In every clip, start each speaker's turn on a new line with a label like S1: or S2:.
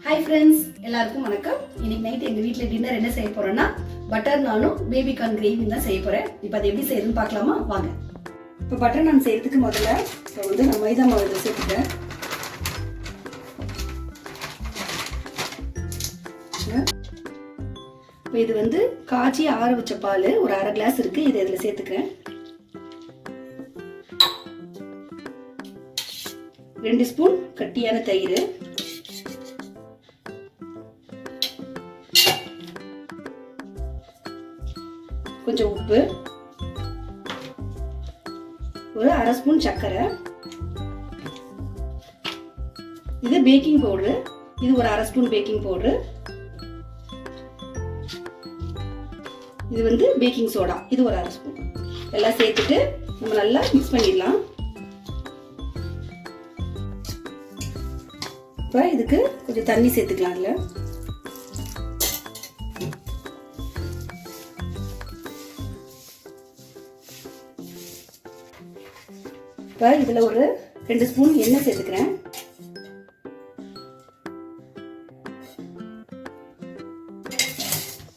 S1: Hi friends, எல்லாருக்கும் வணக்கம். இன்னைக்கு நைட் எங்க வீட்ல டின்னர் என்ன செய்ய போறோம்னா பட்டர் நானும் பேபி கார்ன் கிரேவி தான் செய்ய போறேன். இப்போ அது எப்படி செய்யறதுன்னு பார்க்கலாமா? வாங்க. இப்போ பட்டர் நான் செய்யறதுக்கு முதல்ல நான் மைதா மாவு சேர்த்துட்டேன். இப்போ இது காய்ச்சி ஆற வச்ச பால் ஒரு அரை கிளாஸ் இருக்கு. இதை இதுல சேர்த்துக்கிறேன். 2 ஸ்பூன் கட்டியான தயிர், கொஞ்சம் உப்பு, ஒரு அரை ஸ்பூன் சர்க்கரை, இது பேக்கிங் பவுடர், இது ஒரு அரை ஸ்பூன் பேக்கிங் பவுடர், இது பேக்கிங் சோடா, இது ஒரு அரை ஸ்பூன். எல்லாம் சேர்த்துட்டு நம்ம நல்லா மிக்ஸ் பண்ணிடலாம். இப்போ இதுக்கு கொஞ்சம் தண்ணி சேர்த்துக்கலாம். இல்லை இப்போ இதில் ஒரு 2 ஸ்பூன் எண்ணெய் சேர்த்துக்கிறேன்.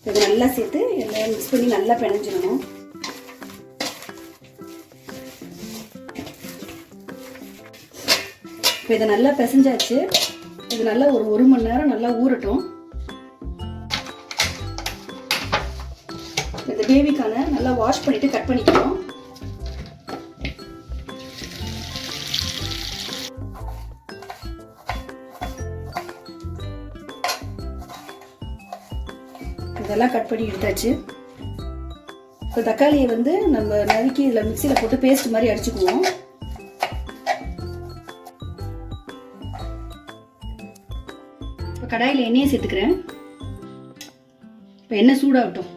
S1: இதை நல்லா சேர்த்து எல்லாம் மிக்ஸ் பண்ணி நல்லா பிணைஞ்சிடணும். இப்போ இதை நல்லா பிசைஞ்சாச்சு. இது நல்லா ஒரு 1 மணி நேரம் நல்லா ஊறட்டும். இந்த பேபிக்கான நல்லா வாஷ் பண்ணிட்டு கட் பண்ணிக்கிறோம். இதெல்லாம் கட் பண்ணி எடுத்தாச்சு. இப்போ தக்காளியை நம்ம நறுக்கி இதில் மிக்சியில் போட்டு பேஸ்ட் மாதிரி அடிச்சுக்குவோம். இப்போ கடாயில் எண்ணெயை சேர்த்துக்கிறேன். இப்போ எண்ணெய் சூடாகட்டும்.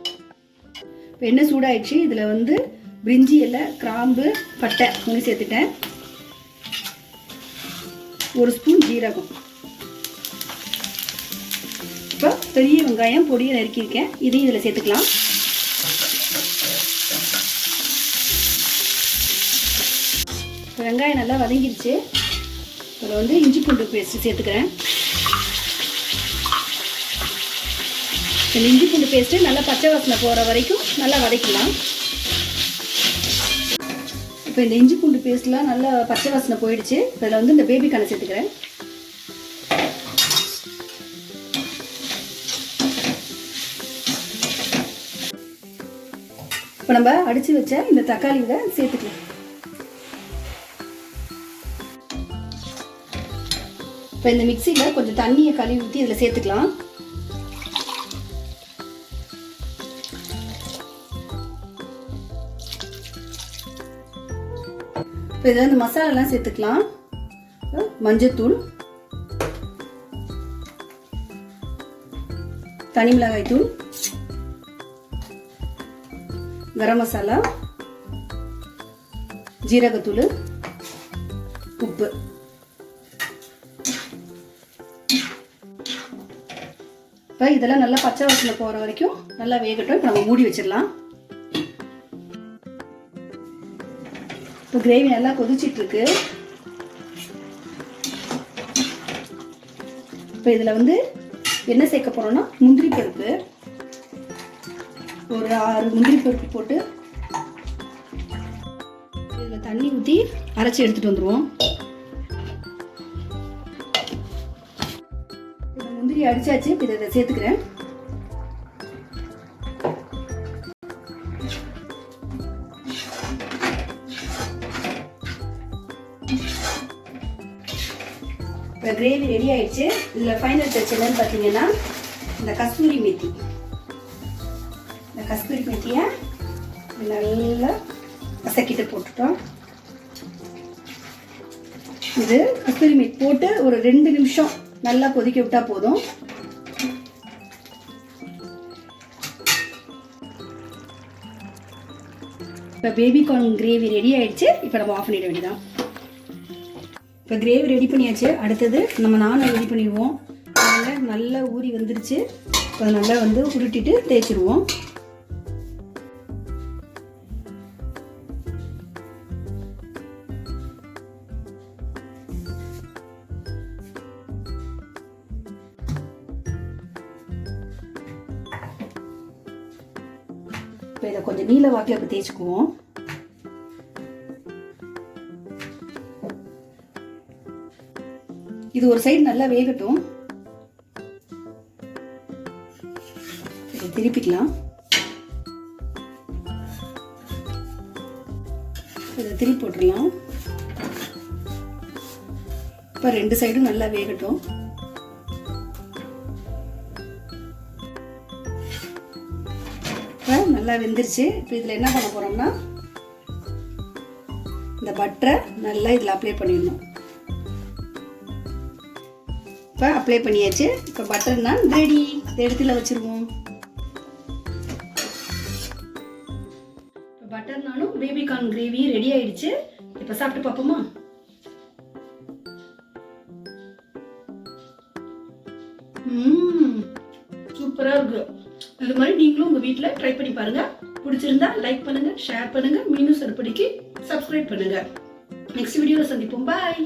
S1: இப்போ எண்ணெய் சூடாகிடுச்சு. இதில் பிரிஞ்சி இலை, கிராம்பு, பட்டை மூணு சேர்த்துட்டேன். 1 ஸ்பூன் ஜீரகம். இப்போ பெரிய வெங்காயம் பொடியை நறுக்கியிருக்கேன். இதையும் இதில் சேர்த்துக்கலாம். வெங்காயம் நல்லா வதங்கிடுச்சு. இதில் இஞ்சி பூண்டு பேஸ்ட் சேர்த்துக்கிறேன். இந்த இஞ்சி பூண்டு பேஸ்ட்டு நல்லா பச்சை வாசனை போகிற வரைக்கும் நல்லா வதக்கலாம். இப்போ இந்த இஞ்சி பூண்டு பேஸ்ட்லாம் நல்லா பச்சை வாசனை போயிடுச்சு. இதில் இந்த பேபி கார்னை சேர்த்துக்கிறேன். இப்போ நம்ம அடித்து வச்ச இந்த தக்காளியை சேர்த்துக்கலாம். இப்போ இந்த மிக்சியில் கொஞ்சம் தண்ணியை கழுவி ஊற்றி இதில் சேர்த்துக்கலாம். இப்போ இதில் இந்த மசாலாலாம் சேர்த்துக்கலாம். மஞ்சத்தூள், தனி மிளகாய் தூள், கரம் மசாலா, ஜீரகத்தூள், உப்பு. இப்போ இதெல்லாம் நல்லா பச்சை வாசனை போகிற வரைக்கும் நல்லா வேகட்டும். இப்போ நம்ம மூடி வச்சிடலாம். இப்போ கிரேவி நல்லா கொதிச்சிட்டு இருக்கு. இப்போ இதில் என்ன சேர்க்க போறோம்னா முந்திரி பருப்பு, ஒரு 6 முந்திரி பருப்பு போட்டு இதில் தண்ணி ஊற்றி அரைச்சி எடுத்துகிட்டு வந்துடுவோம். இந்த முந்திரி அடிச்சாச்சு. இதை சேர்த்துக்கிறேன். இப்போ கிரேவி ரெடி ஆயிடுச்சு. இதில் ஃபைனல் டச் என்னன்னு பார்த்தீங்கன்னா இந்த கஸ்தூரி மேத்தி. இந்த கஸ்தூரி மேத்தியை நல்லா கசக்கிட்டு போட்டுட்டோம். இது கஸ்தூரி மேத்தி போட்டு ஒரு 2 நிமிஷம் நல்லா கொதிக்க விட்டா போதும். இப்போ பேபி கார்ன் கிரேவி ரெடி ஆயிடுச்சு. இப்போ நம்ம ஆஃப் பண்ணிட வேண்டியதான். இப்போ கிரேவி ரெடி பண்ணியாச்சு. அடுத்தது நம்ம நானை ரெடி பண்ணிடுவோம். நல்லா ஊறி வந்துருச்சு. இப்போ நல்லா உருட்டிட்டு தேய்ச்சிடுவோம். இப்போ இதை கொஞ்சம் நீல வாக்கில் இப்போ தேய்ச்சிக்குவோம். இது ஒரு சைடு நல்லா வேகட்டும். இதை திருப்பிக்கலாம். இதை திருப்பி போட்டுடலாம். இப்போ 2 சைடும் நல்லா வேகட்டும். இப்போ நல்லா வெந்துருச்சு. இப்போ இதில் என்ன பண்ண போகிறோம்னா இந்த பட்டரை நல்லா இதில் அப்ளை பண்ணிடணும். இப்போ அப்ளை பண்ணியாச்சு. இப்போ பட்டர் நான் ரெடி. இந்த இடத்துல வச்சுருவோம். இப்போ பட்டர் நானும் பேபிகார்ன் கிரேவி ரெடி ஆயிடுச்சு. இப்போ சாப்பிட்டு பார்ப்போமா? சூப்பராக இருக்கு. இது மாதிரி நீங்களும் உங்கள் வீட்டில் ட்ரை பண்ணி பாருங்க. பிடிச்சிருந்தா லைக் பண்ணுங்க, ஷேர் பண்ணுங்க, மீனு சர்படிக்கு சப்ஸ்கிரைப் பண்ணுங்க. நெக்ஸ்ட் வீடியோவில் சந்திப்போம். பாய்.